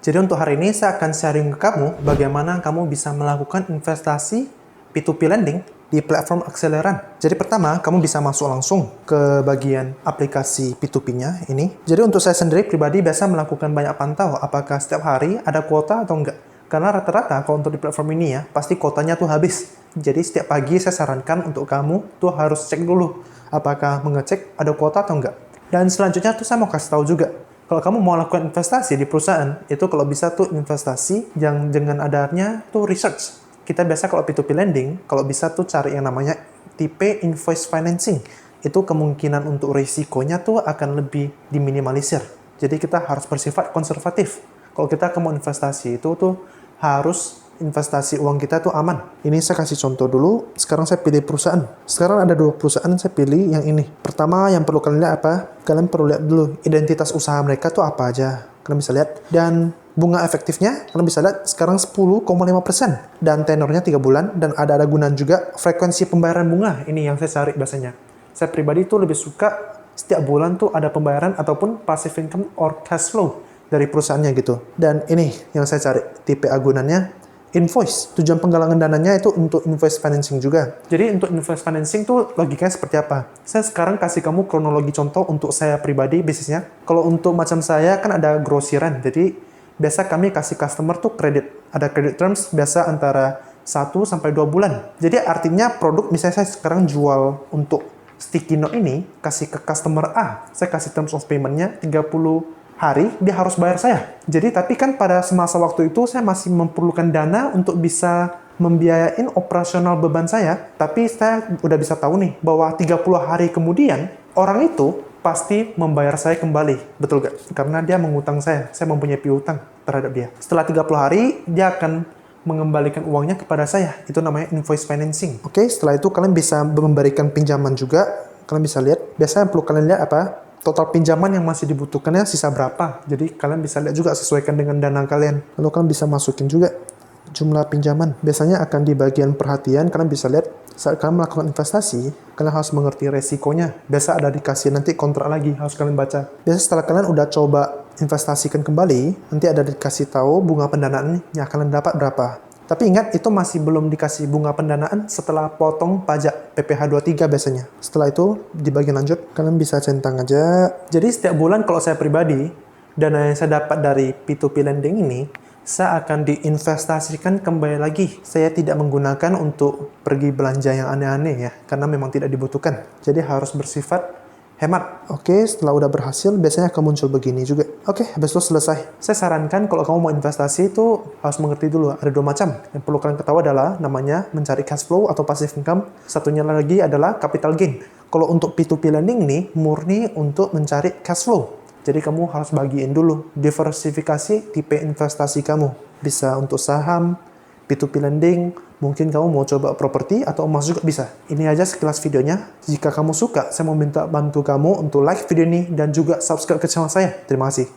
Jadi untuk hari ini saya akan sharing ke kamu bagaimana kamu bisa melakukan investasi P2P lending di platform Akseleran. Jadi pertama, kamu bisa masuk langsung ke bagian aplikasi P2P-nya ini. Jadi untuk saya sendiri pribadi biasa melakukan banyak pantau apakah setiap hari ada kuota atau enggak. Karena rata-rata kalau untuk di platform ini ya, pasti kuotanya tuh habis. Jadi setiap pagi saya sarankan untuk kamu tuh harus cek dulu apakah mengecek ada kuota atau enggak. Dan selanjutnya tuh saya mau kasih tahu juga, kalau kamu mau lakukan investasi di perusahaan, itu kalau bisa tuh investasi yang dengan adanya tuh research. Kita biasa kalau P2P lending, kalau bisa tuh cari yang namanya tipe invoice financing. Itu kemungkinan untuk risikonya tuh akan lebih diminimalisir. Jadi kita harus bersifat konservatif. Kalau kita mau investasi itu tuh harus investasi uang kita tuh aman. Ini saya kasih contoh dulu. Sekarang saya pilih perusahaan. Sekarang ada 2 perusahaan, saya pilih yang ini. Pertama, yang perlu kalian lihat apa? Kalian perlu lihat dulu identitas usaha mereka tuh apa aja. Kalian bisa lihat. Dan bunga efektifnya, kalian bisa lihat sekarang 10,5%. Dan tenornya 3 bulan. Dan ada gunaan juga frekuensi pembayaran bunga. Ini yang saya cari biasanya. Saya pribadi tuh lebih suka setiap bulan tuh ada pembayaran ataupun passive income or cash flow dari perusahaannya gitu. Dan ini yang saya cari. Tipe agunannya invoice. Tujuan penggalangan dananya itu untuk invoice financing juga. Jadi untuk invoice financing tuh logikanya seperti apa? Saya sekarang kasih kamu kronologi contoh untuk saya pribadi bisnisnya. Kalau untuk macam saya kan ada grosiran. Jadi biasa kami kasih customer tuh kredit. Ada credit terms biasa antara 1 sampai 2 bulan. Jadi artinya produk misalnya saya sekarang jual untuk sticky note ini kasih ke customer A. Saya kasih terms of payment-nya 30 hari, dia harus bayar saya. Jadi, tapi kan pada semasa waktu itu, saya masih memerlukan dana untuk bisa membiayain operasional beban saya. Tapi saya udah bisa tahu nih, bahwa 30 hari kemudian, orang itu pasti membayar saya kembali. Betul gak? Karena dia mengutang saya mempunyai piutang terhadap dia. Setelah 30 hari, dia akan mengembalikan uangnya kepada saya. Itu namanya invoice financing. Oke, setelah itu kalian bisa memberikan pinjaman juga. Kalian bisa lihat. Biasanya yang perlu kalian lihat apa? Total pinjaman yang masih dibutuhkannya sisa berapa. Jadi kalian bisa lihat juga sesuaikan dengan dana kalian. Lalu kalian bisa masukin juga jumlah pinjaman. Biasanya akan di bagian perhatian kalian bisa lihat saat kalian melakukan investasi, kalian harus mengerti resikonya. Biasa ada dikasih nanti kontrak lagi, harus kalian baca. Biasa setelah kalian udah coba investasikan kembali, nanti ada dikasih tahu bunga pendanaan yang kalian dapat berapa. Tapi ingat, itu masih belum dikasih bunga pendanaan setelah potong pajak PPh 23 biasanya. Setelah itu, di bagian lanjut, kalian bisa centang aja. Jadi setiap bulan kalau saya pribadi, dana yang saya dapat dari P2P lending ini, saya akan diinvestasikan kembali lagi. Saya tidak menggunakan untuk pergi belanja yang aneh-aneh ya, karena memang tidak dibutuhkan. Jadi harus bersifat hemat. Oke, setelah udah berhasil, biasanya akan muncul begini juga. Oke, habis itu selesai. Saya sarankan kalau kamu mau investasi itu harus mengerti dulu. Ada 2 macam. Yang perlu kalian ketahui adalah namanya mencari cash flow atau passive income. Satunya lagi adalah capital gain. Kalau untuk P2P lending nih, murni untuk mencari cash flow. Jadi kamu harus bagiin dulu. Diversifikasi tipe investasi kamu. Bisa untuk saham, P2P lending, mungkin kamu mau coba properti atau emas juga bisa. Ini aja sekilas videonya. Jika kamu suka, saya mau minta bantu kamu untuk like video ini dan juga subscribe ke channel saya. Terima kasih.